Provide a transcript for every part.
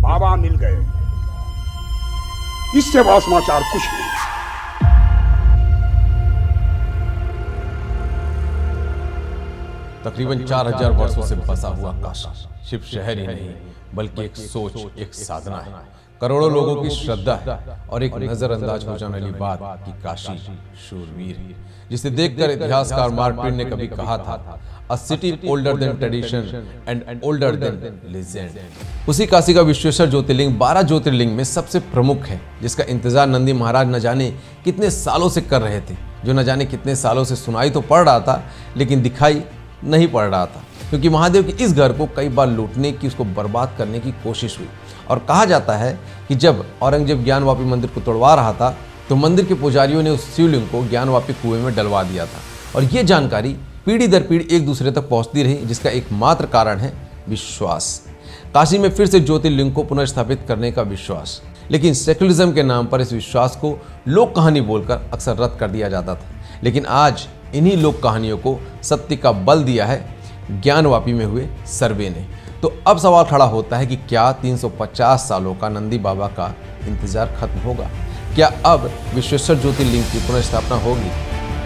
बाबा मिल गए। इससे बड़ा समाचार कुछ नहीं। तकरीबन 4000 वर्षों से बसा हुआ काशी सिर्फ शहर ही नहीं बल्कि एक सोच, एक साधना है, करोड़ों लोगों की श्रद्धा है और एक नजरअंदाज हो जाने वाली बात कि काशी शूरवीर, जिसे देखकर इतिहासकार मार्टिन ने कभी कहा था, अ city older than tradition and older than legend. उसी काशी का विश्वेश्वर ज्योतिर्लिंग 12 ज्योतिर्लिंग में सबसे प्रमुख है, जिसका इंतजार नंदी महाराज न जाने कितने सालों से कर रहे थे, जो न जाने कितने सालों से सुनाई तो पड़ रहा था लेकिन दिखाई नहीं पड़ रहा था, क्योंकि महादेव के इस घर को कई बार लूटने की, उसको बर्बाद करने की कोशिश हुई। और कहा जाता है कि जब औरंगजेब ज्ञानवापी मंदिर को तोड़वा रहा था तो मंदिर के पुजारियों ने उस शिवलिंग को ज्ञानवापी कुएं में डलवा दिया था। और ये जानकारी पीढ़ी दर पीढ़ी एक दूसरे तक पहुंचती रही, जिसका एकमात्र कारण है विश्वास। काशी में फिर से ज्योतिर्लिंग को पुनर्स्थापित करने का विश्वास। लेकिन सेक्युलरिज्म के नाम पर इस विश्वास को लोक कहानी बोलकर अक्सर रद्द कर दिया जाता था। लेकिन आज इन्हीं लोक कहानियों को सत्य का बल दिया है ज्ञानवापी में हुए सर्वे ने। तो अब सवाल खड़ा होता है कि क्या 350 सालों का नंदी बाबा का इंतजार खत्म होगा? क्या अब विश्वेश्वर ज्योतिर्लिंग की पुनर्स्थापना होगी?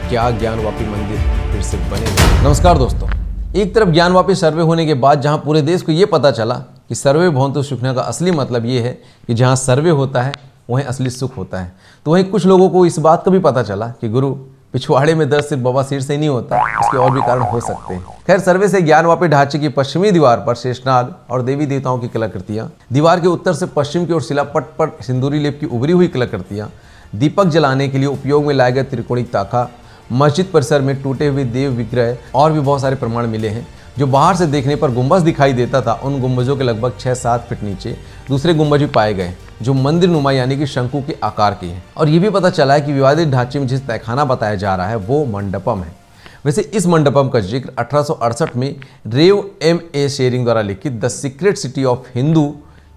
क्या ज्ञानवापी मंदिर फिर से बनेगा? नमस्कार दोस्तों, एक तरफ ज्ञानवापी सर्वे होने के बाद जहां पूरे देश को ये पता चला कि सर्वे भवन्तु सुखिनः का असली मतलब ये है कि जहां सर्वे होता है वहीं असली सुख होता है, तो वहीं कुछ लोगों को इस बात का भी पता चला कि गुरु पिछवाड़े में दर्द सिर्फ बवासीर से नहीं होता, इसके और भी कारण हो सकते हैं। खैर, सर्वे से ज्ञानवापी ढांचे की पश्चिमी दीवार पर शेषनाग और देवी देवताओं की कलाकृतियां, दीवार के उत्तर से पश्चिम की ओर शिलापट पर सिंदूरी लेप की उभरी हुई कलाकृतियां, दीपक जलाने के लिए उपयोग में लाए गए त्रिकोणीय ताखा, मस्जिद परिसर में टूटे हुए देव विग्रह और भी बहुत सारे प्रमाण मिले हैं। जो बाहर से देखने पर गुंबज दिखाई देता था, उन गुंबजों के लगभग 6-7 फीट नीचे दूसरे गुंबज भी पाए गए जो मंदिर नुमा यानी कि शंकु के आकार के हैं। और ये भी पता चला है कि विवादित ढांचे में जिस तहखाना बताया जा रहा है वो मंडपम है। वैसे इस मंडपम का जिक्र 1868 में रेव M.A. शेरिंग द्वारा लिखित the secret city of Hindu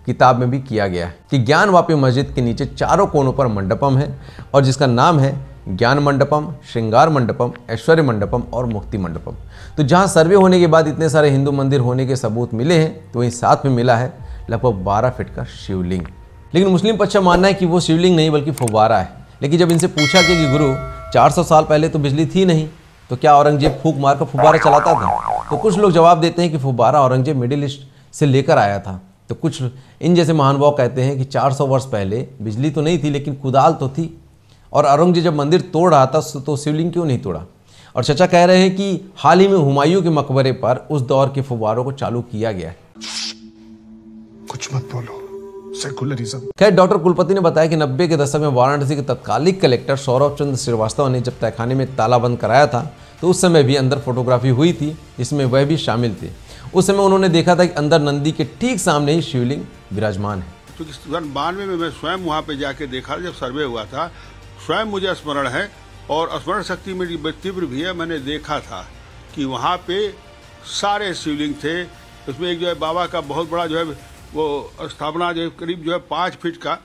किताब में भी किया गया है कि ज्ञानवापी मस्जिद के नीचे चारों कोनों पर मंडपम है और जिसका नाम है ज्ञान मंडपम, श्रृंगार मंडपम, ऐश्वर्य मंडपम और मुक्ति मंडपम। तो जहां सर्वे होने के बाद इतने सारे हिंदू मंदिर होने के सबूत मिले हैं, तो वहीं साथ में मिला है लगभग 12 फीट का शिवलिंग। लेकिन मुस्लिम पक्ष का मानना है कि वो शिवलिंग नहीं बल्कि फुव्वारा है। लेकिन जब इनसे पूछा कि गुरु 400 साल पहले तो बिजली थी नहीं, तो क्या औरंगजेब फूंक मारकर फुव्वारा चलाता था? तो कुछ लोग जवाब देते हैं कि फुव्वारा औरंगजेब मिडिल ईस्ट से लेकर आया था। तो कुछ इन जैसे महानुभाव कहते हैं कि 400 वर्ष पहले बिजली तो नहीं थी लेकिन कुदाल तो थी, और औरंगजेब जब मंदिर तोड़ रहा था तो शिवलिंग क्यों नहीं तोड़ा? और चचा कह रहे हैं कि हाल ही में हुमायूं के मकबरे पर उस दौर के फुव्वारों को चालू किया गया है। कुछ मत बोलो, सेकुलरिज्म। खैर, डॉक्टर कुलपति ने बताया कि 90 के दशक में वाराणसी के तत्कालिक कलेक्टर सौरभ चंद्र श्रीवास्तव ने जब तहखाने में ताला बंद कराया था तो उस समय भी अंदर फोटोग्राफी हुई थी, जिसमें वह भी शामिल थे। उस समय उन्होंने देखा था कि अंदर नंदी के ठीक सामने ही शिवलिंग विराजमान है। क्योंकि 92 में मैं स्वयं वहाँ पे जाके देखा जब सर्वे हुआ था, स्वयं मुझे स्मरण है और स्मरण शक्ति मेरी तीव्र भी है। मैंने देखा था कि वहाँ पे सारे शिवलिंग थे। उसमें एक जो है बाबा का बहुत बड़ा जो है वो स्थापना जो है करीब जो है 5 फीट का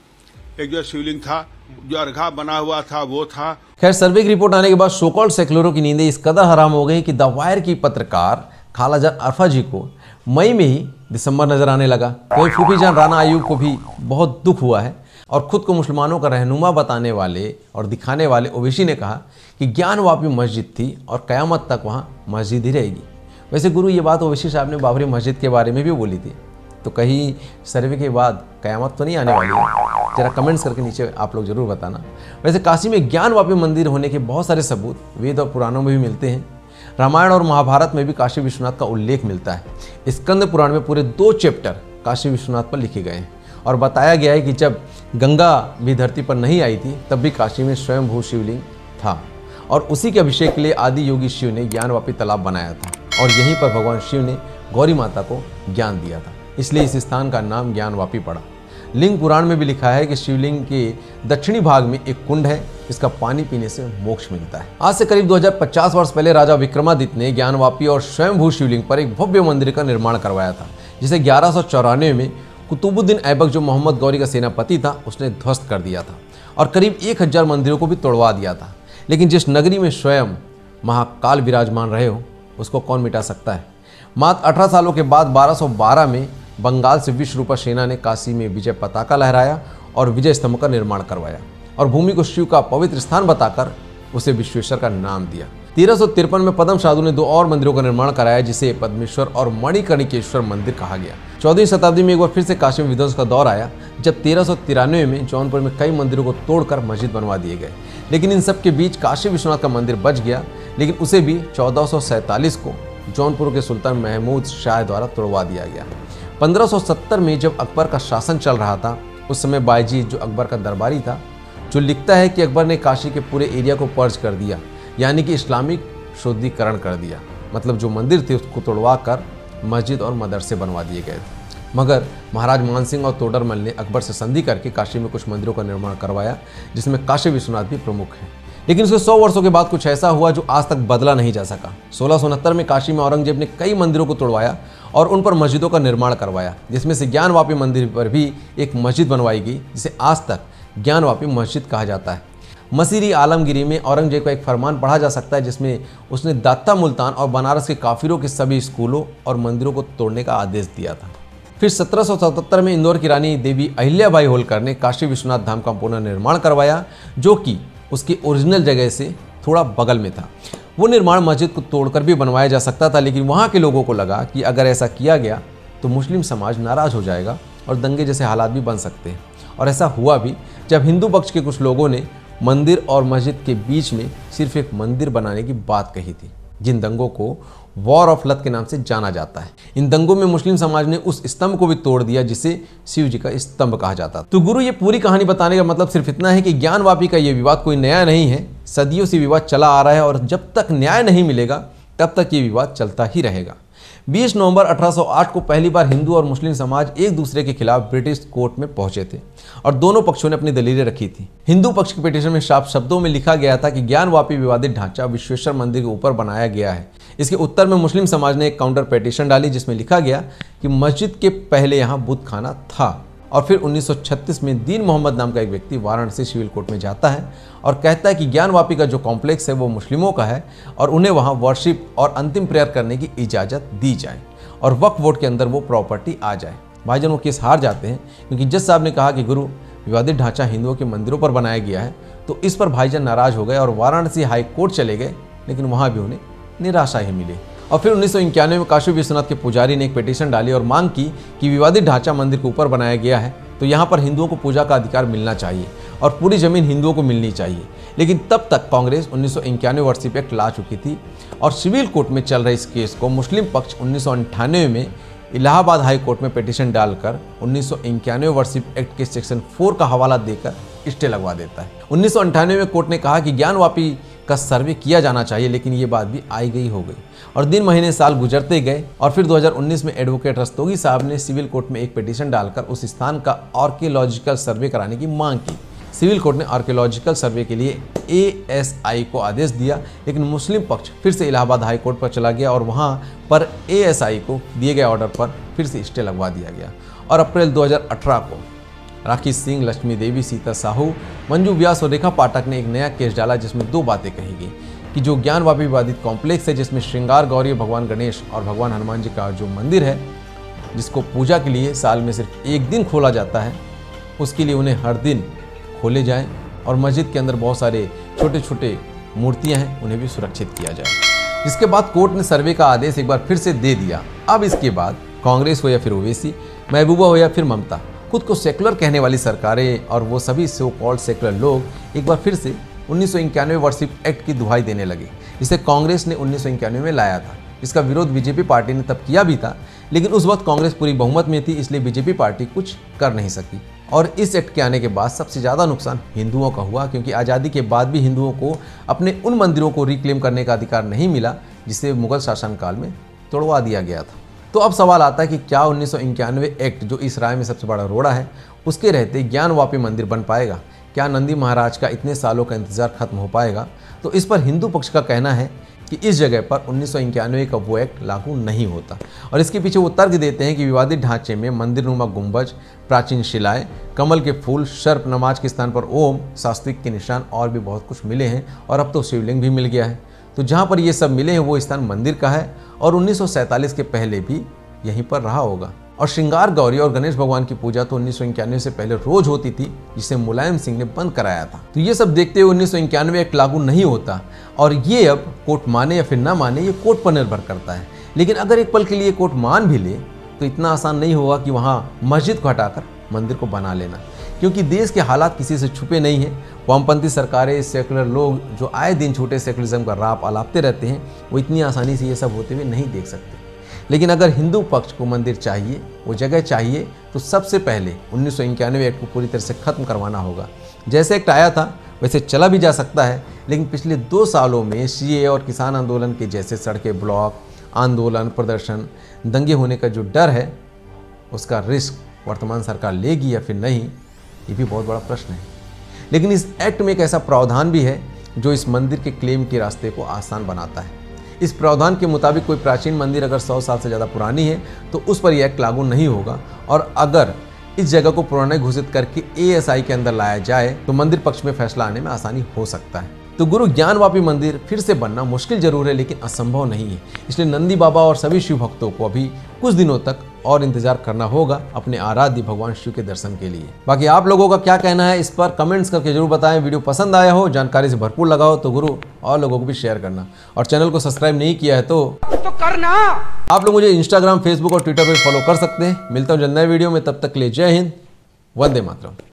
एक जो है शिवलिंग था, जो अर्घा बना हुआ था वो था। खैर, सर्वे की रिपोर्ट आने के बाद सोकॉल्ड सेक्युलरों की नींदें इस कदर हराम हो गई कि द वायर की पत्रकार खालाजान अरफा जी को मई में ही दिसंबर नजर आने लगा। कोई फूफीजान राणा आयूब को भी बहुत दुख हुआ है और खुद को मुसलमानों का रहनुमा बताने वाले और दिखाने वाले ओवैसी ने कहा कि ज्ञानवापी मस्जिद थी और क़यामत तक वहाँ मस्जिद ही रहेगी। वैसे गुरु, ये बात ओवैसी साहब ने बाबरी मस्जिद के बारे में भी बोली थी, तो कहीं सर्वे के बाद क़यामत तो नहीं आने वाली है? जरा कमेंट्स करके नीचे आप लोग जरूर बताना। वैसे काशी में ज्ञानवापी मंदिर होने के बहुत सारे सबूत वेद और पुराणों में भी मिलते हैं। रामायण और महाभारत में भी काशी विश्वनाथ का उल्लेख मिलता है। स्कंद पुराण में पूरे 2 चैप्टर काशी विश्वनाथ पर लिखे गए हैं और बताया गया है कि जब गंगा भी धरती पर नहीं आई थी तब भी काशी में स्वयंभू शिवलिंग था और उसी के अभिषेक के लिए आदि योगी शिव ने ज्ञानवापी तालाब बनाया था और यहीं पर भगवान शिव ने गौरी माता को ज्ञान दिया था, इसलिए इस स्थान का नाम ज्ञानवापी पड़ा। लिंग पुराण में भी लिखा है कि शिवलिंग के दक्षिणी भाग में एक कुंड है, इसका पानी पीने से मोक्ष मिलता है। आज से करीब 2050 वर्ष पहले राजा विक्रमादित्य ने ज्ञानवापी और स्वयंभू शिवलिंग पर एक भव्य मंदिर का निर्माण करवाया था, जिसे 1194 में कुतुबुद्दीन ऐबक, जो मोहम्मद गौरी का सेनापति था, उसने ध्वस्त कर दिया था और करीब 1000 मंदिरों को भी तोड़वा दिया था। लेकिन जिस नगरी में स्वयं महाकाल विराजमान रहे हो, उसको कौन मिटा सकता है? मात्र 18 सालों के बाद 1212 में बंगाल से विश्वरूपा सेना ने काशी में विजय पताका लहराया और विजय स्तंभ का निर्माण करवाया और भूमि को शिव का पवित्र स्थान बताकर उसे विश्वेश्वर का नाम दिया। 1353 में पद्म साधु ने 2 और मंदिरों का निर्माण कराया जिसे पद्मेश्वर और मणिकर्णिकेश्वर मंदिर कहा गया। 14वीं शताब्दी में एक बार फिर से काशी में विध्वंस का दौर आया जब 1393 में जौनपुर में कई मंदिरों को तोड़कर मस्जिद बनवा दिए गए, लेकिन इन सब के बीच काशी विश्वनाथ का मंदिर बच गया, लेकिन उसे भी 1447 को जौनपुर के सुल्तान महमूद शाह द्वारा तोड़वा दिया गया। 1570 में जब अकबर का शासन चल रहा था, उस समय बायजीद जो अकबर का दरबारी था, जो लिखता है कि अकबर ने काशी के पूरे एरिया को पर्ज कर दिया, यानी कि इस्लामिक शुद्धिकरण कर दिया, मतलब जो मंदिर थे उसको तोड़वा कर मस्जिद और मदरसे बनवा दिए गए थे। मगर महाराज मानसिंह और तोडरमल ने अकबर से संधि करके काशी में कुछ मंदिरों का निर्माण करवाया, जिसमें काशी विश्वनाथ भी प्रमुख है। लेकिन उसके 100 वर्षों के बाद कुछ ऐसा हुआ जो आज तक बदला नहीं जा सका। 1669 में काशी में औरंगजेब ने कई मंदिरों को तोड़वाया और उन पर मस्जिदों का निर्माण करवाया, जिसमें से ज्ञानवापी मंदिर पर भी एक मस्जिद बनवाई गई, जिसे आज तक ज्ञानवापी मस्जिद कहा जाता है। मसीरी आलमगिरी में औरंगजेब का एक फरमान पढ़ा जा सकता है जिसमें उसने दात्ता, मुल्तान और बनारस के काफिरों के सभी स्कूलों और मंदिरों को तोड़ने का आदेश दिया था। फिर 1777 में इंदौर की रानी देवी अहिल्याबाई होलकर ने काशी विश्वनाथ धाम का पुनर्निर्माण करवाया, जो कि उसकी ओरिजिनल जगह से थोड़ा बगल में था। वो निर्माण मस्जिद को तोड़कर भी बनवाया जा सकता था, लेकिन वहाँ के लोगों को लगा कि अगर ऐसा किया गया तो मुस्लिम समाज नाराज हो जाएगा और दंगे जैसे हालात भी बन सकते हैं। और ऐसा हुआ भी जब हिंदू पक्ष के कुछ लोगों ने मंदिर और मस्जिद के बीच में सिर्फ एक मंदिर बनाने की बात कही थी, जिन दंगों को वॉर ऑफ लत के नाम से जाना जाता है। इन दंगों में मुस्लिम समाज ने उस स्तंभ को भी तोड़ दिया जिसे शिव जी का स्तंभ कहा जाता। तो गुरु ये पूरी कहानी बताने का मतलब सिर्फ इतना है कि ज्ञानवापी का ये विवाद कोई नया नहीं है, सदियों से विवाद चला आ रहा है और जब तक न्याय नहीं मिलेगा तब तक ये विवाद चलता ही रहेगा। 20 नवंबर 1808 को पहली बार हिंदू और मुस्लिम समाज एक दूसरे के खिलाफ ब्रिटिश कोर्ट में पहुंचे थे और दोनों पक्षों ने अपनी दलीलें रखी थी। हिंदू पक्ष के पिटीशन में साफ शब्दों में लिखा गया था कि ज्ञानवापी विवादित ढांचा विश्वेश्वर मंदिर के ऊपर बनाया गया है। इसके उत्तर में मुस्लिम समाज ने एक काउंटर पिटीशन डाली जिसमें लिखा गया कि मस्जिद के पहले यहाँ बुत खाना था। और फिर 1936 में दीन मोहम्मद नाम का एक व्यक्ति वाराणसी सिविल कोर्ट में जाता है और कहता है कि ज्ञानवापी का जो कॉम्प्लेक्स है वो मुस्लिमों का है और उन्हें वहाँ वर्शिप और अंतिम प्रेयर करने की इजाज़त दी जाए और वक्फ बोर्ड के अंदर वो प्रॉपर्टी आ जाए। भाईजान वो केस हार जाते हैं क्योंकि जज साहब ने कहा कि गुरु विवादित ढांचा हिंदुओं के मंदिरों पर बनाया गया है, तो इस पर भाईजान नाराज हो गए और वाराणसी हाई कोर्ट चले गए, लेकिन वहाँ भी उन्हें निराशा ही मिली। और फिर 1991 में काशी विश्वनाथ के पुजारी ने एक पिटीशन डाली और मांग की कि विवादित ढांचा मंदिर के ऊपर बनाया गया है तो यहाँ पर हिंदुओं को पूजा का अधिकार मिलना चाहिए और पूरी जमीन हिंदुओं को मिलनी चाहिए। लेकिन तब तक कांग्रेस 1991 वर्शिप एक्ट ला चुकी थी और सिविल कोर्ट में चल रहे इस केस को मुस्लिम पक्ष 1998 में इलाहाबाद हाई कोर्ट में पिटीशन डालकर 1991 वर्शिप एक्ट के सेक्शन 4 का हवाला देकर स्टे लगवा देता है। 1998 में कोर्ट ने कहा कि ज्ञानवापी का सर्वे किया जाना चाहिए, लेकिन ये बात भी आई गई हो गई और दिन महीने साल गुजरते गए और फिर 2019 में एडवोकेट रस्तोगी साहब ने सिविल कोर्ट में एक पिटीशन डालकर उस स्थान का आर्कियोलॉजिकल सर्वे कराने की मांग की। सिविल कोर्ट ने आर्कियोलॉजिकल सर्वे के लिए ASI को आदेश दिया, लेकिन मुस्लिम पक्ष फिर से इलाहाबाद हाई कोर्ट पर चला गया और वहां पर ASI को दिए गए ऑर्डर पर फिर से स्टे लगवा दिया गया। और अप्रैल 2018 को राखी सिंह, लक्ष्मी देवी, सीता साहू, मंजू व्यास और रेखा पाठक ने एक नया केस डाला जिसमें 2 बातें कही गई कि जो ज्ञानवापी विवादित कॉम्प्लेक्स है जिसमें श्रृंगार गौरी, भगवान गणेश और भगवान हनुमान जी का जो मंदिर है जिसको पूजा के लिए साल में सिर्फ एक दिन खोला जाता है, उसके लिए उन्हें हर दिन खोले जाएं और मस्जिद के अंदर बहुत सारे छोटे छोटे मूर्तियां हैं उन्हें भी सुरक्षित किया जाए। इसके बाद कोर्ट ने सर्वे का आदेश एक बार फिर से दे दिया। अब इसके बाद कांग्रेस हो या फिर ओवैसी, महबूबा हो या फिर ममता, खुद को सेकुलर कहने वाली सरकारें और वो सभी सो कॉल्ड सेकुलर लोग एक बार फिर से 1991 वर्शिप एक्ट की दुहाई देने लगे, जिसे कांग्रेस ने 1991 में लाया था। इसका विरोध बीजेपी पार्टी ने तब किया भी था, लेकिन उस वक्त कांग्रेस पूरी बहुमत में थी, इसलिए बीजेपी पार्टी कुछ कर नहीं सकी। और इस एक्ट के आने के बाद सबसे ज़्यादा नुकसान हिंदुओं का हुआ, क्योंकि आज़ादी के बाद भी हिंदुओं को अपने उन मंदिरों को रिक्लेम करने का अधिकार नहीं मिला जिसे मुगल शासनकाल में तोड़वा दिया गया था। तो अब सवाल आता है कि क्या 1991 एक्ट, जो इस राय में सबसे बड़ा रोड़ा है, उसके रहते ज्ञानवापी मंदिर बन पाएगा? क्या नंदी महाराज का इतने सालों का इंतजार खत्म हो पाएगा? तो इस पर हिंदू पक्ष का कहना है कि इस जगह पर 1991 का वो एक्ट लागू नहीं होता और इसके पीछे वो तर्क देते हैं कि विवादित ढांचे में मंदिरनुमा गुंबज, प्राचीन शिलाएं, कमल के फूल, सर्प, नमाज के स्थान पर ओम, सास्तिक के निशान और भी बहुत कुछ मिले हैं और अब तो शिवलिंग भी मिल गया है। तो जहाँ पर ये सब मिले हैं वो स्थान मंदिर का है और 1947 के पहले भी यहीं पर रहा होगा। और श्रृंगार गौरी और गणेश भगवान की पूजा तो 1991 से पहले रोज होती थी, जिसे मुलायम सिंह ने बंद कराया था। तो ये सब देखते हुए 1991 एक्ट लागू नहीं होता और ये अब कोर्ट माने या फिर ना माने, ये कोर्ट पर निर्भर करता है। लेकिन अगर एक पल के लिए कोर्ट मान भी ले तो इतना आसान नहीं होगा कि वहाँ मस्जिद को हटाकर मंदिर को बना लेना, क्योंकि देश के हालात किसी से छुपे नहीं हैं। वामपंथी सरकारें, सेकुलर लोग जो आए दिन छोटे सेकुलरिज्म का राप अलापते रहते हैं, वो इतनी आसानी से ये सब होते हुए नहीं देख सकते। लेकिन अगर हिंदू पक्ष को मंदिर चाहिए, वो जगह चाहिए, तो सबसे पहले 1991 एक्ट को पूरी तरह से खत्म करवाना होगा। जैसे एक्ट आया था वैसे चला भी जा सकता है, लेकिन पिछले 2 सालों में सीएए और किसान आंदोलन के जैसे सड़कें ब्लॉक, आंदोलन, प्रदर्शन, दंगे होने का जो डर है, उसका रिस्क वर्तमान सरकार लेगी या फिर नहीं, ये भी बहुत बड़ा प्रश्न है। लेकिन इस एक्ट में एक ऐसा प्रावधान भी है जो इस मंदिर के क्लेम के रास्ते को आसान बनाता है। इस प्रावधान के मुताबिक कोई प्राचीन मंदिर अगर 100 साल से ज़्यादा पुरानी है तो उस पर यह एक्ट लागू नहीं होगा, और अगर इस जगह को पुराने घोषित करके एएसआई के अंदर लाया जाए तो मंदिर पक्ष में फैसला आने में आसानी हो सकता है। तो गुरु ज्ञानवापी मंदिर फिर से बनना मुश्किल जरूर है, लेकिन असंभव नहीं है। इसलिए नंदी बाबा और सभी शिव भक्तों को अभी कुछ दिनों तक और इंतजार करना होगा अपने आराध्य भगवान शिव के दर्शन के लिए। बाकी आप लोगों का क्या कहना है इस पर कमेंट्स करके जरूर बताएं। वीडियो पसंद आया हो, जानकारी से भरपूर लगा हो तो गुरु और लोगों को भी शेयर करना, और चैनल को सब्सक्राइब नहीं किया है तो करना। आप लोग मुझे इंस्टाग्राम, फेसबुक और ट्विटर पर फॉलो कर सकते हैं। मिलता हूँ जल्द नए वीडियो में, तब तक के लिए जय हिंद, वंदे मातरम।